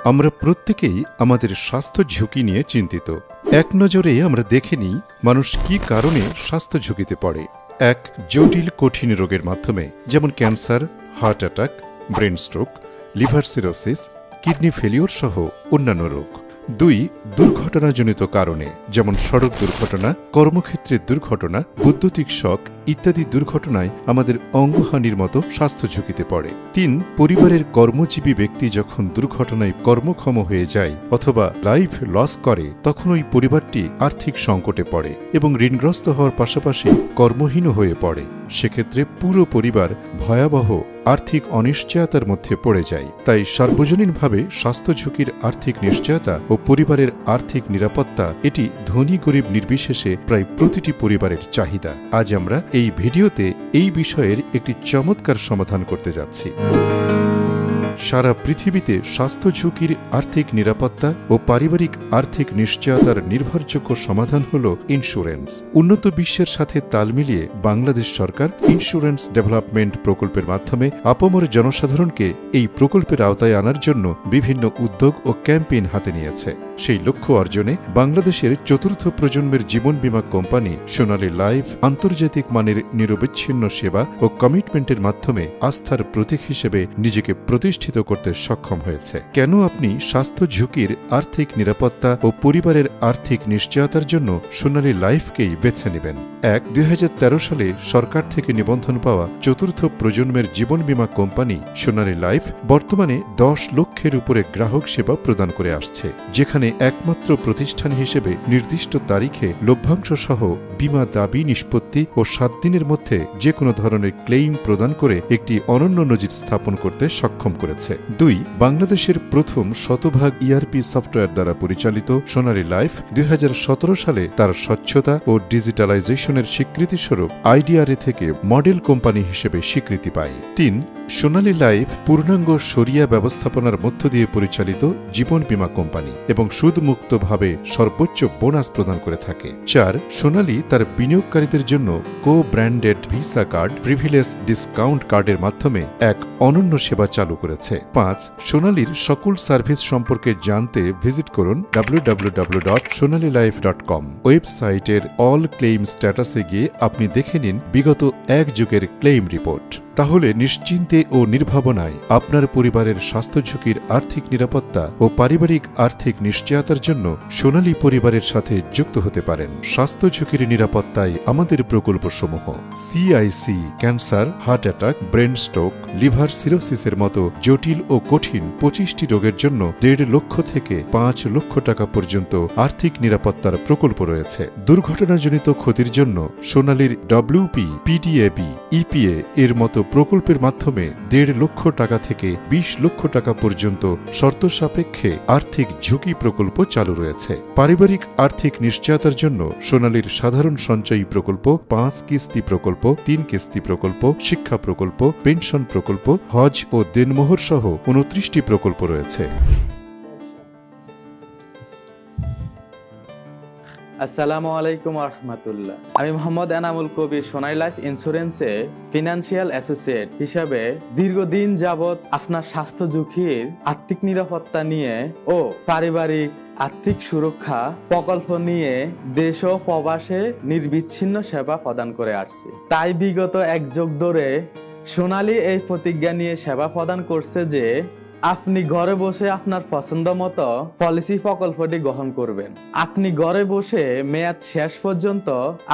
আমরা প্রত্যেকেই আমাদের স্বাস্থ্য ঝুঁকি নিয়ে চিন্তিত। এক নজরে আমরা দেখে নিই মানুষ কি কারণে স্বাস্থ্য ঝুঁকিতে পড়ে। এক, জটিল কঠিন রোগের মাধ্যমে, যেমন cancer, heart attack, brain stroke, liver cirrhosis, kidney failure সহ অন্যান্য রোগ। দুই, দুর্ঘটনাজনিত কারণে, যেমন সড়ক দুর্ঘটনা, কর্মক্ষেত্রের দুর্ঘটনা, বৈদ্যুতিক শক ইত্যাদি দুর্ঘটনায় আমাদের অঙ্গহানির মতো স্বাস্থ্য ঝুঁকিতে পড়ে। তিন, পরিবারের কর্মজীবী ব্যক্তি যখন দুর্ঘটনায় কর্মক্ষম হয়ে যায় অথবা লাইফ লস করে, তখন ওই পরিবারটি আর্থিক সংকটে পড়ে এবং ঋণগ্রস্ত হওয়ার পাশাপাশি কর্মহীন হয়ে পড়ে। সেক্ষেত্রে পুরো পরিবার ভয়াবহ আর্থিক অনিশ্চয়তার মধ্যে পড়ে যায়। তাই সার্বজনীনভাবে স্বাস্থ্য ঝুঁকির আর্থিক নিশ্চয়তা ও পরিবারের আর্থিক নিরাপত্তা এটি ধনী গরিব নির্বিশেষে প্রায় প্রতিটি পরিবারের চাহিদা। আজ আমরা এই ভিডিওতে এই বিষয়ের একটি চমৎকার সমাধান করতে যাচ্ছি। সারা পৃথিবীতে স্বাস্থ্য ঝুঁকির আর্থিক নিরাপত্তা ও পারিবারিক আর্থিক নিশ্চয়তার নির্ভরযোগ্য সমাধান হল ইন্স্যুরেন্স। উন্নত বিশ্বের সাথে তাল মিলিয়ে বাংলাদেশ সরকার ইন্স্যুরেন্স ডেভেলপমেন্ট প্রকল্পের মাধ্যমে আপামর জনসাধারণকে এই প্রকল্পের আওতায় আনার জন্য বিভিন্ন উদ্যোগ ও ক্যাম্পেইন হাতে নিয়েছে। সেই লক্ষ্য অর্জনে বাংলাদেশের চতুর্থ প্রজন্মের জীবন বীমা কোম্পানি সোনালী লাইফ আন্তর্জাতিক মানের নিরবচ্ছিন্ন সেবা ও কমিটমেন্টের মাধ্যমে আস্থার প্রতীক হিসেবে নিজেকে প্রতিষ্ঠিত করতে সক্ষম হয়েছে। কেন আপনি স্বাস্থ্য ঝুঁকির আর্থিক নিরাপত্তা ও পরিবারের আর্থিক নিশ্চয়তার জন্য সোনালী লাইফকেই বেছে নেবেন? এক, 2013 সালে সরকার থেকে নিবন্ধন পাওয়া চতুর্থ প্রজন্মের জীবন বীমা কোম্পানি সোনালী লাইফ বর্তমানে 10 লক্ষের উপরে গ্রাহক সেবা প্রদান করে আসছে, যেখানে একমাত্র প্রতিষ্ঠান হিসেবে নির্দিষ্ট তারিখে লভ্যাংশ সহ বীমা দাবি নিষ্পত্তি ও 7 দিনের মধ্যে যে কোনো ধরনের ক্লেইম প্রদান করে একটি অনন্য নজির স্থাপন করতে সক্ষম করেছে। 2, বাংলাদেশের প্রথম শতভাগ ইআরপি সফটওয়্যার দ্বারা পরিচালিত সোনালী লাইফ 2017 সালে তার স্বচ্ছতা ও ডিজিটালাইজেশনের স্বীকৃতিস্বরূপ আইডিআরএ থেকে মডেল কোম্পানি হিসেবে স্বীকৃতি পায়। 3, সোনালী লাইফ পূর্ণাঙ্গ শরিয়া ব্যবস্থাপনার মধ্য দিয়ে পরিচালিত জীবন বীমা কোম্পানি এবং সুদমুক্তভাবে সর্বোচ্চ বোনাস প্রদান করে থাকে। 4, সোনালী তার বিনিয়োগকারীদের জন্য কো-ব্র্যান্ডেড ভিসা কার্ড, প্রিভিলেজ ডিসকাউন্ট কার্ডের মাধ্যমে এক অনন্য সেবা চালু করেছে। 5, সোনালীর সকল সার্ভিস সম্পর্কে জানতে ভিজিট করুন www.sonalilife.com। ওয়েবসাইটের অল ক্লেইম স্ট্যাটাসে গিয়ে আপনি দেখে নিন বিগত 1 যুগের ক্লেইম রিপোর্ট। তাহলে নিশ্চিন্তে ও নির্ভাবনায় আপনার পরিবারের স্বাস্থ্য ঝুঁকির আর্থিক নিরাপত্তা ও পারিবারিক আর্থিক নিশ্চয়তার জন্য সোনালী পরিবারের সাথে যুক্ত হতে পারেন। স্বাস্থ্য ঝুঁকির নিরাপত্তায় আমাদের প্রকল্পসমূহ: CIC, cancer, heart attack, brain stroke, liver সিরোসিসের মতো জটিল ও কঠিন 25টি রোগের জন্য 1.5 লক্ষ থেকে 5 লক্ষ টাকা পর্যন্ত আর্থিক নিরাপত্তার প্রকল্প রয়েছে। দুর্ঘটনাজনিত ক্ষতির জন্য সোনালীর ডব্লিউপি, পিডিএবি, ইপিএ এর মতো প্রকল্পের মাধ্যমে 1.5 লক্ষ টাকা থেকে 20 লক্ষ টাকা পর্যন্ত শর্ত সাপেক্ষে আর্থিক ঝুঁকি প্রকল্প চালু রয়েছে। পারিবারিক আর্থিক নিশ্চয়তার জন্য সোনালীর সাধারণ সঞ্চয়ী প্রকল্প, 5 কিস্তি প্রকল্প, 3 কিস্তি প্রকল্প, শিক্ষা প্রকল্প, পেনশন প্রকল্প, হজ ও দেনমোহর সহ 29টি প্রকল্প রয়েছে। আসসালামু আলাইকুম রহমতুল্লাহ। আমি মোহাম্মদ এনামুল কবির সোনালী লাইফ ইন্স্যুরেন্সে ফিনান্সিয়াল অ্যাসোসিয়েট হিসাবে দীর্ঘদিন যাবৎ আপনার স্বাস্থ্য ঝুঁকির আর্থিক নিরাপত্তা নিয়ে ও পারিবারিক আর্থিক সুরক্ষা প্রকল্প নিয়ে দেশ ও প্রবাসে নির্বিচ্ছিন্ন সেবা প্রদান করে আসছি। তাই বিগত 1 যুগ ধরে সোনালী এই প্রতিজ্ঞা নিয়ে সেবা প্রদান করছে যে আপনি ঘরে বসে আপনার পছন্দ মতো পলিসি প্রকল্পটি গ্রহণ করবেন। আপনি ঘরে বসে মেয়াদ শেষ পর্যন্ত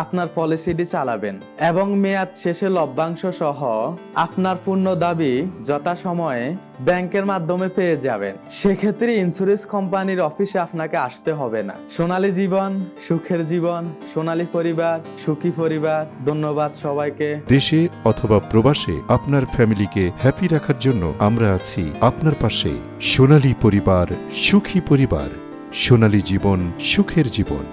আপনার পলিসিটি চালাবেন এবং মেয়াদ শেষে লভ্যাংশ সহ আপনার পূর্ণ দাবি যথাসময়ে ব্যাংকের মাধ্যমে পেয়ে যাবেন। সেক্ষেত্রে ইন্স্যুরেন্স কোম্পানির অফিসে আপনাকে আসতে হবে না। সোনালী জীবন, সুখের জীবন, সোনালী পরিবার, সুখী পরিবার। ধন্যবাদ সবাইকে। দেশে অথবা প্রবাসে আপনার ফ্যামিলিকে হ্যাপি রাখার জন্য আমরা আছি আপনার পাশে। সোনালী পরিবার, সুখী পরিবার। সোনালী জীবন, সুখের জীবন।